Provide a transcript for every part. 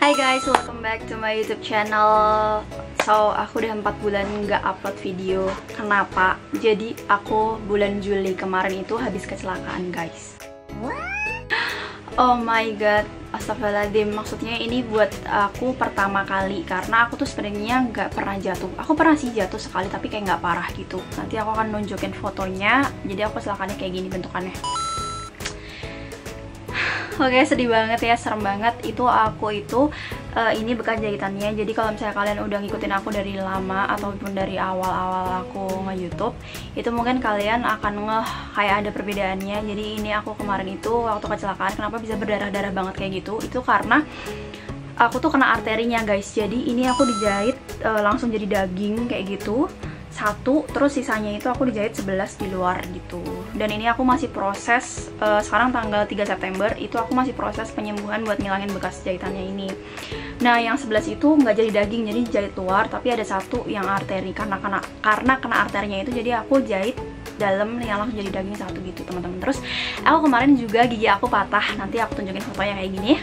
Hai guys, welcome back to my YouTube channel. So, aku udah 4 bulan nggak upload video. Kenapa? Jadi, aku bulan Juli kemarin itu habis kecelakaan, guys. Oh my god, astagfirullahaladzim. Maksudnya ini buat aku pertama kali, karena aku tuh sebenarnya nggak pernah jatuh. Aku pernah sih jatuh sekali, tapi kayak nggak parah gitu. Nanti aku akan nunjukin fotonya. Jadi aku kecelakaannya kayak gini bentukannya. Oke, sedih banget ya, serem banget. Itu aku itu ini bekas jahitannya. Jadi kalau misalnya kalian udah ngikutin aku dari lama ataupun dari awal-awal aku nge-YouTube, itu mungkin kalian akan kayak ada perbedaannya. Jadi ini aku kemarin itu waktu kecelakaan, kenapa bisa berdarah-darah banget kayak gitu? Itu karena aku tuh kena arterinya, guys. Jadi ini aku dijahit langsung jadi daging kayak gitu. Satu, terus sisanya itu aku dijahit 11 di luar gitu. Dan ini aku masih proses, sekarang tanggal 3 September, itu aku masih proses penyembuhan buat ngilangin bekas jahitannya ini. Nah, yang 11 itu nggak jadi daging, jadi jahit luar, tapi ada satu yang arteri, karena kena arterinya itu, jadi aku jahit dalam yang langsung jadi daging satu gitu, teman-teman. Terus aku kemarin juga gigi aku patah, nanti aku tunjukin fotonya kayak gini.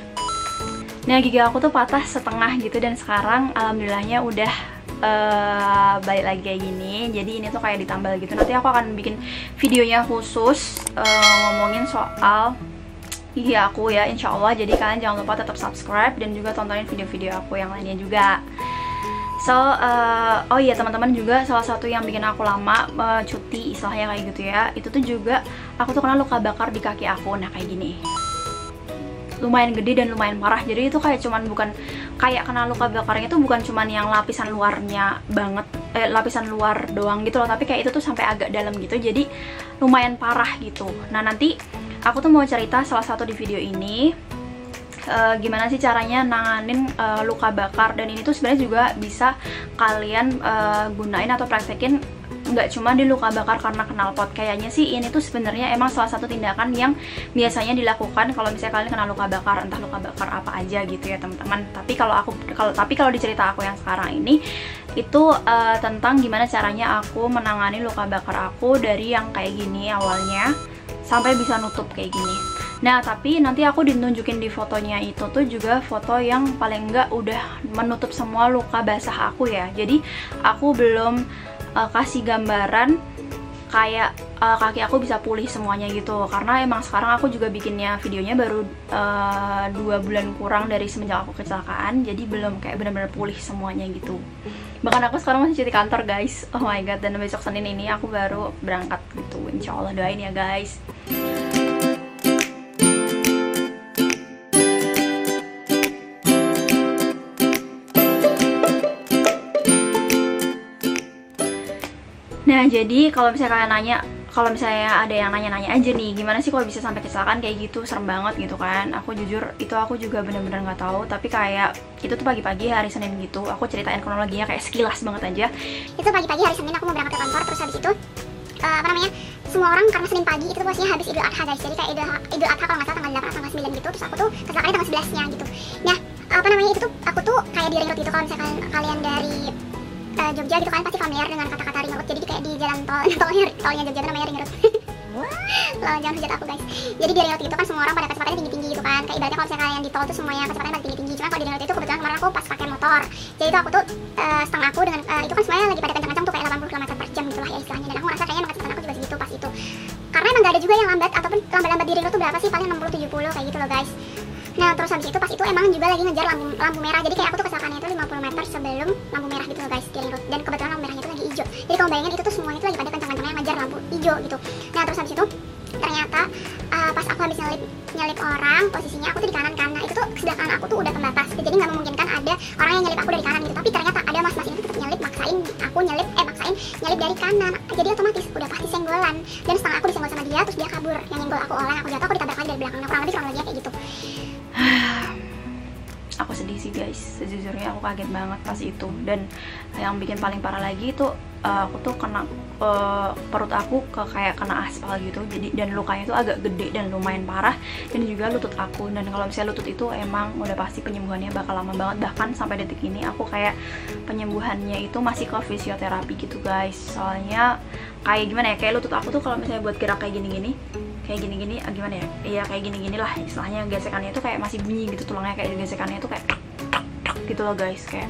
Nah, gigi aku tuh patah setengah gitu, dan sekarang alhamdulillahnya udah balik lagi kayak gini. Jadi ini tuh kayak ditambal gitu. Nanti aku akan bikin videonya khusus ngomongin soal gigi aku ya, insya Allah. Jadi kalian jangan lupa tetap subscribe dan juga tontonin video-video aku yang lainnya juga. So, oh iya teman-teman, juga salah satu yang bikin aku lama cuti istilahnya kayak gitu ya, itu tuh juga aku tuh kena luka bakar di kaki aku. Nah, kayak gini, lumayan gede dan lumayan parah. Jadi itu kayak cuman bukan kayak kena luka bakarnya itu bukan cuman yang lapisan luarnya banget, lapisan luar doang gitu loh, tapi kayak itu tuh sampai agak dalam gitu. Jadi lumayan parah gitu. Nah, nanti aku tuh mau cerita salah satu di video ini gimana sih caranya nanganin luka bakar. Dan ini tuh sebenarnya juga bisa kalian gunain atau praktekin nggak cuma di luka bakar karena knalpot. Kayaknya sih ini tuh sebenarnya emang salah satu tindakan yang biasanya dilakukan kalau misalnya kalian kena luka bakar, entah luka bakar apa aja gitu ya teman-teman. Tapi kalau di cerita aku yang sekarang ini itu tentang gimana caranya aku menangani luka bakar aku dari yang kayak gini awalnya sampai bisa nutup kayak gini. Nah, tapi nanti aku ditunjukin di fotonya itu tuh juga foto yang paling enggak udah menutup semua luka basah aku ya. Jadi aku belum kasih gambaran kayak kaki aku bisa pulih semuanya gitu, karena emang sekarang aku juga bikinnya videonya baru 2 bulan kurang dari semenjak aku kecelakaan, jadi belum kayak benar-benar pulih semuanya gitu. Bahkan aku sekarang masih cuti kantor, guys. Oh my god. Dan besok Senin ini aku baru berangkat gitu. Insya Allah doain ya, guys. Nah, jadi kalau misalnya kalian nanya, kalau misalnya ada yang nanya-nanya aja nih, gimana sih kalau bisa sampai kecelakaan kayak gitu, serem banget gitu kan. Aku jujur, itu aku juga bener-bener nggak tahu. Tapi kayak itu tuh pagi-pagi hari Senin gitu, aku ceritain kronologinya kayak sekilas banget aja. Itu pagi-pagi hari Senin aku mau berangkat ke kantor, terus habis itu semua orang karena Senin pagi itu tuh posisinya habis Idul Adha, guys. Jadi kayak Idul Adha kalau nggak salah tanggal 8 atau tanggal 9 gitu. Terus aku tuh kecelakaannya tanggal 11-nya gitu. Nah, itu tuh aku tuh kayak di ring road itu. Kalau misalkan kalian dari Jogja gitu kan pasti familiar dengan kata-kata ring road. Jadi kayak di jalan tolnya Jogja itu namanya ring road. Jangan hujat aku, guys. Jadi di ring road itu kan semua orang pada kecepatannya tinggi-tinggi gitu kan. Kayak ibaratnya kalau misalnya kalian di tol tuh semuanya kecepatannya pada tinggi-tinggi. Cuma kalau di ring road itu kebetulan kemarin aku pas pakai motor. Jadi itu aku tuh setengah aku dengan itu kan semuanya lagi pada kencang-kencang tuh kayak 80 km/jam gitu lah ya istilahnya. Dan aku ngerasa kayaknya kecepatan aku juga segitu pas itu. Karena emang gak ada juga yang lambat, ataupun lambat-lambat di ring road tuh berapa sih, paling 60-70 kayak gitu loh, guys. Nah, terus habis itu pas itu emang juga lagi ngejar lampu merah. Jadi kayak aku tuh kecelakaannya itu 50 meter sebelum lampu merah gitu loh, guys, di ring road. Dan kebetulan lampu merahnya itu lagi hijau. Jadi kamu bayangin itu tuh semuanya tuh lagi pada kencang-kencangnya ngejar lampu hijau gitu. Nah, terus habis itu ternyata pas aku habis nyelip orang, posisinya aku tuh di kanan kan. Nah, itu tuh sebelah kanan aku tuh udah pembatas. Jadi nggak memungkinkan ada orang yang nyelip aku dari kanan gitu. Tapi ternyata ada mas-mas ini tuh tetap nyelip, maksain nyelip dari kanan. Jadi otomatis udah pasti senggolan. Dan setengah aku disenggol sama dia, terus dia kabur. Yang nyenggol aku oleng, aku jatuh, aku ditabrak lagi dari belakang. Nah, kurang lebih kronologinya kayak gitu. Aku sedih sih, guys, sejujurnya aku kaget banget pas itu. Dan yang bikin paling parah lagi itu aku tuh kena perut aku kayak kena aspal gitu. Jadi dan lukanya itu agak gede dan lumayan parah. Dan juga lutut aku. Dan kalau misalnya lutut itu emang udah pasti penyembuhannya bakal lama banget. Bahkan sampai detik ini aku kayak penyembuhannya itu masih ke fisioterapi gitu, guys. Soalnya kayak gimana ya, kayak lutut aku tuh kalau misalnya buat gerak kayak gini-gini kayak gini-gini, gimana ya, iya kayak gini-gini lah istilahnya, gesekannya itu kayak masih bunyi gitu, tulangnya kayak gesekannya itu kayak gitu loh guys, kayak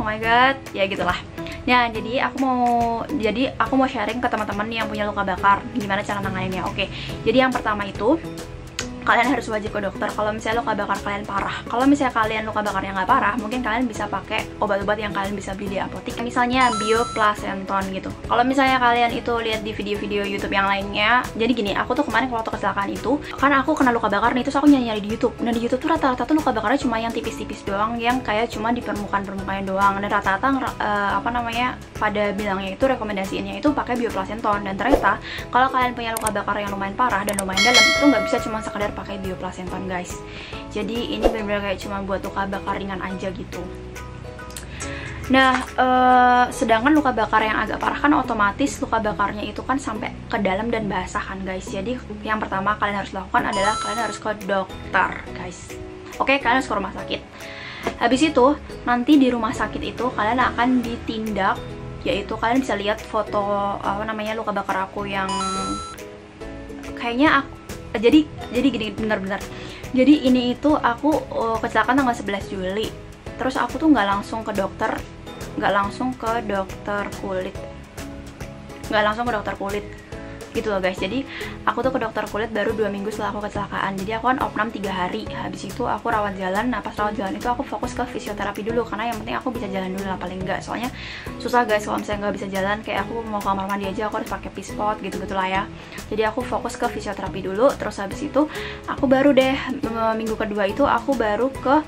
oh my god, ya gitulah. Nah, jadi aku mau sharing ke teman-teman yang punya luka bakar gimana cara nanganinnya. Oke, jadi yang pertama itu kalian harus wajib ke dokter kalau misalnya luka bakar kalian parah. Kalau misalnya kalian luka bakarnya nggak parah, mungkin kalian bisa pakai obat-obat yang kalian bisa beli di apotek, misalnya bioplacenton gitu. Kalau misalnya kalian itu lihat di video-video YouTube yang lainnya, jadi gini, aku tuh kemarin waktu kecelakaan itu, karena aku kena luka bakar nih, terus aku nyari di YouTube. Nah, di YouTube tuh rata-rata tuh luka bakarnya cuma yang tipis-tipis doang, yang kayak cuma di permukaan-permukaan doang. Dan rata-rata pada bilangnya itu rekomendasinya itu pakai bioplacenton. Dan ternyata kalau kalian punya luka bakar yang lumayan parah dan lumayan dalam, itu nggak bisa cuma sekedar pakai bioplacenton guys. Jadi ini benar-benar kayak cuma buat luka bakar ringan aja gitu. Nah, sedangkan luka bakar yang agak parah kan otomatis luka bakarnya itu kan sampai ke dalam dan basah kan guys. Jadi yang pertama kalian harus lakukan adalah kalian harus ke dokter guys. Oke, kalian harus ke rumah sakit. Habis itu nanti di rumah sakit itu kalian akan ditindak, yaitu kalian bisa lihat foto luka bakar aku yang kayaknya jadi gini, bener-bener. Jadi ini itu aku kecelakaan tanggal 11 Juli. Terus aku tuh nggak langsung ke dokter kulit gitu loh guys. Jadi aku tuh ke dokter kulit baru 2 minggu setelah aku kecelakaan. Jadi aku kan opnam 3 hari. Habis itu aku rawat jalan. Nah, pas rawat jalan itu aku fokus ke fisioterapi dulu, karena yang penting aku bisa jalan dulu lah paling enggak. Soalnya susah guys kalau misalnya nggak bisa jalan, kayak aku mau ke kamar mandi aja aku harus pakai pispot gitu-gitu lah ya. Jadi aku fokus ke fisioterapi dulu. Terus habis itu aku baru deh minggu kedua itu aku baru ke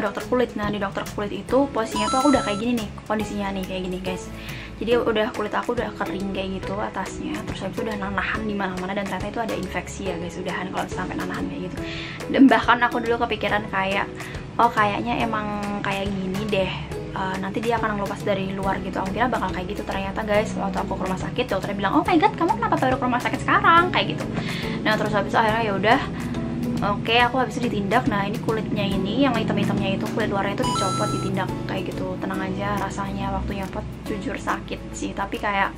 dokter kulit. Nah, di dokter kulit itu posisinya tuh aku udah kayak gini nih, kondisinya nih kayak gini guys. Jadi udah kulit aku udah kering kayak gitu atasnya, terus habis itu udah nanahan di mana-mana, dan ternyata itu ada infeksi ya guys, udahan kalau sampai nanahan kayak gitu. Dan bahkan aku dulu kepikiran kayak, oh kayaknya emang kayak gini deh, nanti dia akan ngelupas dari luar gitu. Aku kira bakal kayak gitu, ternyata guys waktu aku ke rumah sakit dokternya bilang, oh my god kamu kenapa baru ke rumah sakit sekarang kayak gitu. Nah, terus habis itu akhirnya ya udah, oke, aku habis itu ditindak. Nah, ini kulitnya ini yang hitam-hitamnya itu, kulit luarnya itu dicopot, ditindak kayak gitu. Tenang aja, rasanya waktu nyopot jujur sakit sih, tapi kayak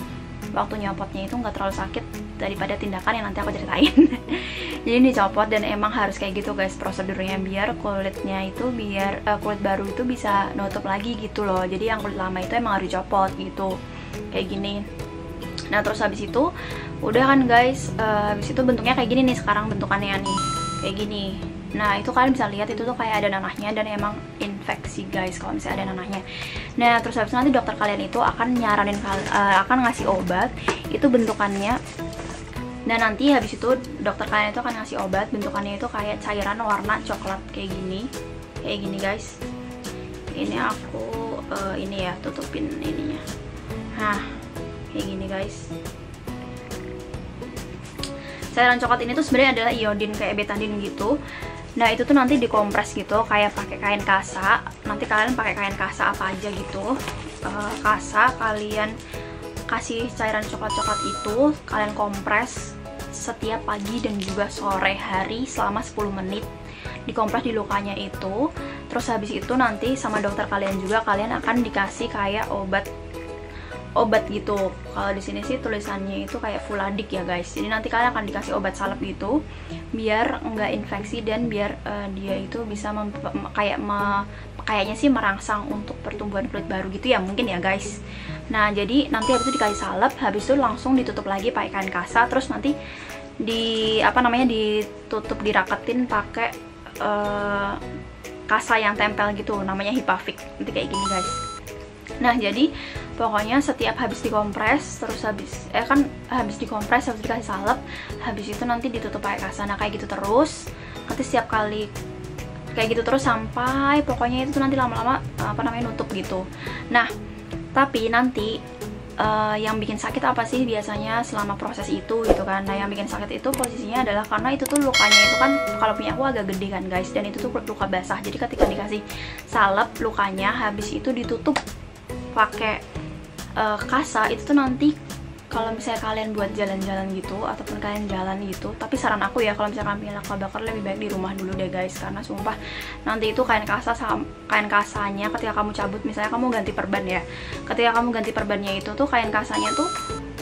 waktu nyopotnya itu nggak terlalu sakit daripada tindakan yang nanti aku ceritain. Jadi ini dicopot dan emang harus kayak gitu guys prosedurnya, biar kulitnya itu kulit baru itu bisa nutup lagi gitu loh. Jadi yang kulit lama itu emang harus dicopot gitu, kayak gini. Nah, terus habis itu udah kan guys, habis itu bentuknya kayak gini nih sekarang bentukannya nih, kayak gini. Nah, itu kalian bisa lihat itu tuh kayak ada nanahnya, dan emang infeksi guys kalau misalnya ada nanahnya. Nah, terus habis itu nanti dokter kalian itu akan nyaranin akan ngasih obat itu bentukannya. Dan nanti habis itu dokter kalian itu akan ngasih obat bentukannya itu kayak cairan warna coklat kayak gini guys. Ini aku ini ya tutupin ininya. Nah, kayak gini guys. Cairan coklat ini tuh sebenarnya adalah iodin kayak betadine gitu. Nah, itu tuh nanti dikompres gitu kayak pakai kain kasa. Nanti kalian pakai kain kasa apa aja gitu. Kasa kalian kasih cairan coklat-coklat itu, kalian kompres setiap pagi dan juga sore hari selama 10 menit. Dikompres di lukanya itu. Terus habis itu nanti sama dokter kalian juga kalian akan dikasih kayak obat gitu. Kalau di sini sih tulisannya itu kayak Fuladik ya guys. Jadi nanti kalian akan dikasih obat salep gitu biar nggak infeksi, dan biar dia itu bisa kayaknya sih merangsang untuk pertumbuhan kulit baru gitu ya mungkin ya guys. Nah, jadi nanti habis itu dikasih salep, habis itu langsung ditutup lagi pakai kain kasa, terus nanti ditutup diraketin pakai kasa yang tempel gitu, namanya Hipavik. Nanti kayak gini guys. Nah, jadi pokoknya setiap habis dikompres, terus habis dikompres, habis dikasih salep, habis itu nanti ditutup pakai kasa. Nah, kayak gitu terus. Nanti setiap kali kayak gitu terus sampai pokoknya itu nanti lama-lama nutup gitu. Nah, tapi nanti yang bikin sakit apa sih biasanya selama proses itu gitu kan. Nah, yang bikin sakit itu posisinya adalah karena itu tuh lukanya itu kan kalau punya aku agak gede kan guys, dan itu tuh luka basah. Jadi ketika dikasih salep lukanya, habis itu ditutup pakai kasa, itu tuh nanti kalau misalnya kalian buat jalan-jalan gitu ataupun kalian jalan gitu, tapi saran aku ya kalau misalnya kalian punya luka bakar lebih baik di rumah dulu deh guys, karena sumpah nanti itu kain kasanya ketika kamu cabut, misalnya kamu ganti perban ya, ketika kamu ganti perbannya itu tuh kain kasanya tuh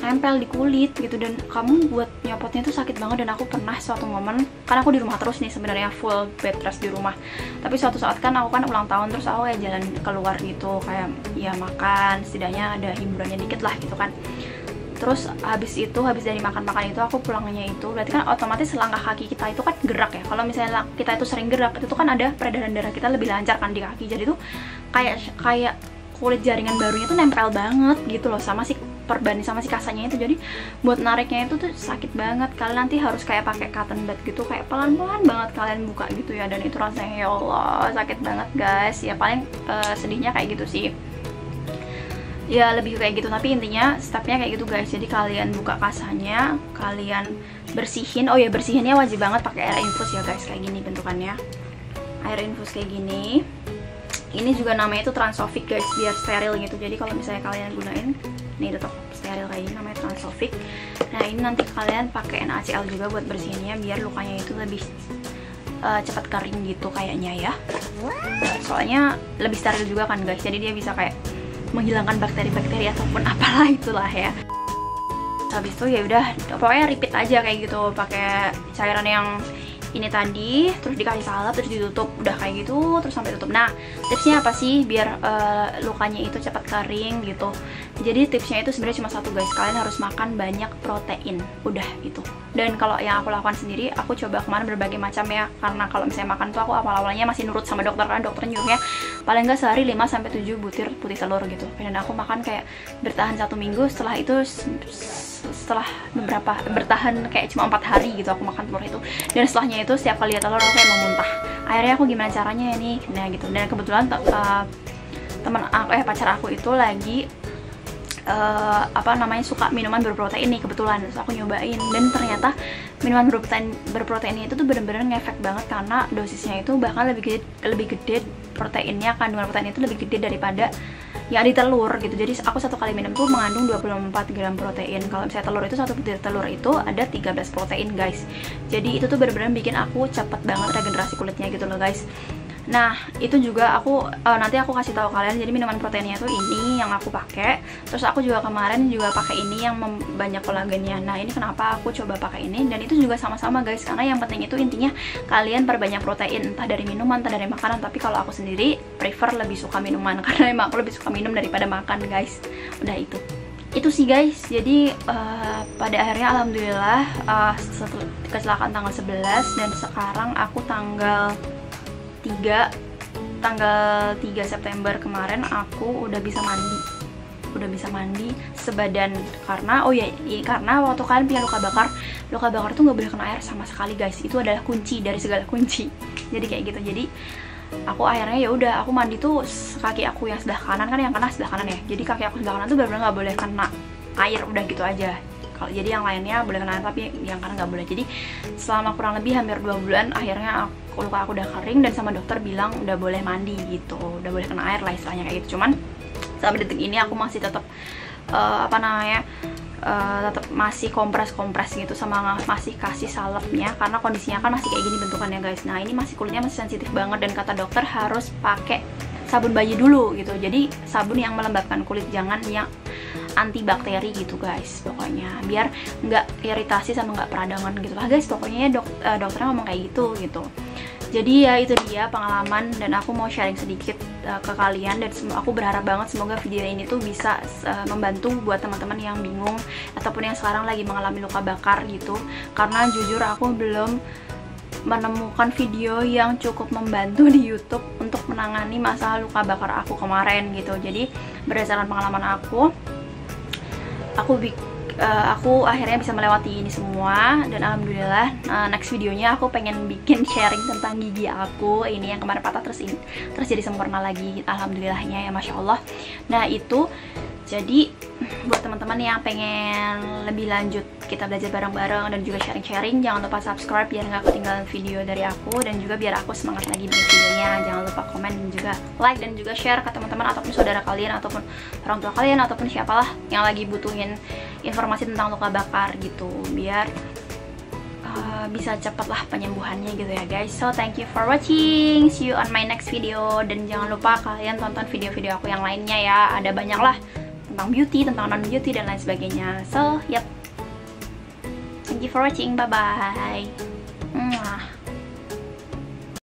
nempel di kulit gitu, dan kamu buat nyopotnya tuh sakit banget. Dan aku pernah suatu momen, kan aku di rumah terus nih sebenarnya, full bed rest di rumah, tapi suatu saat kan aku kan ulang tahun, terus aku kayak jalan keluar gitu, kayak ya makan, setidaknya ada hiburannya dikit lah gitu kan. Terus habis dari makan-makan itu aku pulangnya itu berarti kan otomatis langkah kaki kita itu kan gerak ya. Kalau misalnya kita itu sering gerak, itu kan ada peredaran darah kita lebih lancar kan di kaki, jadi tuh kayak kulit jaringan barunya tuh nempel banget gitu loh sama si perbanding sama si kasanya itu. Jadi buat nariknya itu tuh sakit banget. Kalian nanti harus kayak pakai cotton bud gitu, kayak pelan-pelan banget kalian buka gitu ya, dan itu rasanya ya Allah sakit banget guys. Ya paling sedihnya kayak gitu sih, ya lebih kayak gitu, tapi intinya stepnya kayak gitu guys. Jadi kalian buka kasanya, kalian bersihin. Oh ya, bersihinnya wajib banget pakai air infus ya guys, kayak gini bentukannya, air infus kayak gini. Ini juga namanya itu Transofic guys, biar steril gitu. Jadi kalau misalnya kalian gunain, ini tetap steril kayak gini, namanya Transofic. Nah ini nanti kalian pakai NaCl juga buat bersihinnya, biar lukanya itu lebih cepat kering gitu kayaknya ya. Soalnya lebih steril juga kan guys, jadi dia bisa kayak menghilangkan bakteri-bakteri ataupun apalah itulah ya. Habis itu ya udah, pokoknya repeat aja kayak gitu, pakai cairan yang ini tadi, terus dikasih salep, terus ditutup, udah kayak gitu terus sampai tutup. Nah tipsnya apa sih biar lukanya itu cepat kering gitu? Jadi tipsnya itu sebenarnya cuma satu guys, kalian harus makan banyak protein, udah gitu. Dan kalau yang aku lakukan sendiri, aku coba kemarin berbagai macam ya, karena kalau misalnya makan tuh aku awalnya masih nurut sama dokter, kan dokter nyuruhnya paling nggak sehari 5-7 butir putih telur gitu. Dan aku makan kayak bertahan 1 minggu, setelah itu bertahan kayak cuma 4 hari gitu aku makan telur itu. Dan setelahnya itu setiap kali lihat telur aku kayak mau muntah. Akhirnya aku gimana caranya ya nih, nah gitu. Dan kebetulan teman aku pacar aku itu lagi suka minuman berprotein nih kebetulan, terus aku nyobain, dan ternyata minuman berprotein itu tuh bener-bener ngefek banget, karena dosisnya itu bahkan lebih gede proteinnya, kandungan protein itu lebih gede daripada yang di telur gitu. Jadi aku 1 kali minum tuh mengandung 24 gram protein. Kalau misalnya telur itu 1 butir telur itu ada 13 protein guys. Jadi itu tuh bener-bener bikin aku cepet banget regenerasi kulitnya gitu loh guys. Nah itu juga aku nanti aku kasih tahu kalian. Jadi minuman proteinnya tuh ini yang aku pakai. Terus aku juga kemarin juga pakai ini yang banyak kolagennya. Nah ini kenapa aku coba pakai ini, dan itu juga sama-sama guys, karena yang penting itu intinya kalian perbanyak protein, entah dari minuman, entah dari makanan. Tapi kalau aku sendiri prefer lebih suka minuman, karena emang aku lebih suka minum daripada makan guys. Udah itu sih guys. Jadi pada akhirnya alhamdulillah setelah kecelakaan tanggal 11, dan sekarang aku tanggal 3 September kemarin aku udah bisa mandi sebadan. Karena karena waktu kalian punya luka bakar tuh nggak boleh kena air sama sekali guys. Itu adalah kunci dari segala kunci. Jadi kayak gitu. Jadi aku akhirnya ya udah, aku mandi tuh kaki aku yang sebelah kanan, kan yang kena sebelah kanan ya. Jadi kaki aku sebelah kanan tuh benar-benar nggak boleh kena air, udah gitu aja. Kalau jadi yang lainnya boleh kena air, tapi yang kanan nggak boleh. Jadi selama kurang lebih hampir 2 bulan akhirnya luka aku udah kering, dan sama dokter bilang udah boleh mandi gitu, udah boleh kena air lah istilahnya kayak gitu. Cuman sampai detik ini aku masih tetap tetap masih kompres gitu, sama masih kasih salepnya, karena kondisinya kan masih kayak gini bentukannya guys. Nah ini masih kulitnya masih sensitif banget, dan kata dokter harus pakai sabun bayi dulu gitu. Jadi sabun yang melembabkan kulit, jangan yang antibakteri gitu guys, pokoknya biar nggak iritasi sama nggak peradangan gitu lah guys. Pokoknya dokternya ngomong kayak gitu. Jadi ya itu dia pengalaman, dan aku mau sharing sedikit ke kalian, dan aku berharap banget semoga video ini tuh bisa membantu buat teman-teman yang bingung ataupun yang sekarang lagi mengalami luka bakar gitu. Karena jujur aku belum menemukan video yang cukup membantu di YouTube untuk menangani masalah luka bakar aku kemarin gitu. Jadi berdasarkan pengalaman aku akhirnya bisa melewati ini semua, dan alhamdulillah next videonya aku pengen bikin sharing tentang gigi aku ini yang kemarin patah terus jadi sempurna lagi, alhamdulillahnya ya, masya Allah. Nah itu jadi buat teman-teman yang pengen lebih lanjut kita belajar bareng-bareng dan juga sharing-sharing, jangan lupa subscribe biar nggak ketinggalan video dari aku, dan juga biar aku semangat lagi bikin videonya. Jangan lupa komen dan juga like, dan juga share ke teman-teman ataupun saudara kalian ataupun orang tua kalian ataupun siapalah yang lagi butuhin informasi tentang luka bakar gitu, biar bisa cepet lah penyembuhannya gitu ya guys. So thank you for watching, see you on my next video, dan jangan lupa kalian tonton video-video aku yang lainnya ya, ada banyak lah tentang beauty, tentang non beauty dan lain sebagainya. So, yep. Thank you for watching. Bye bye.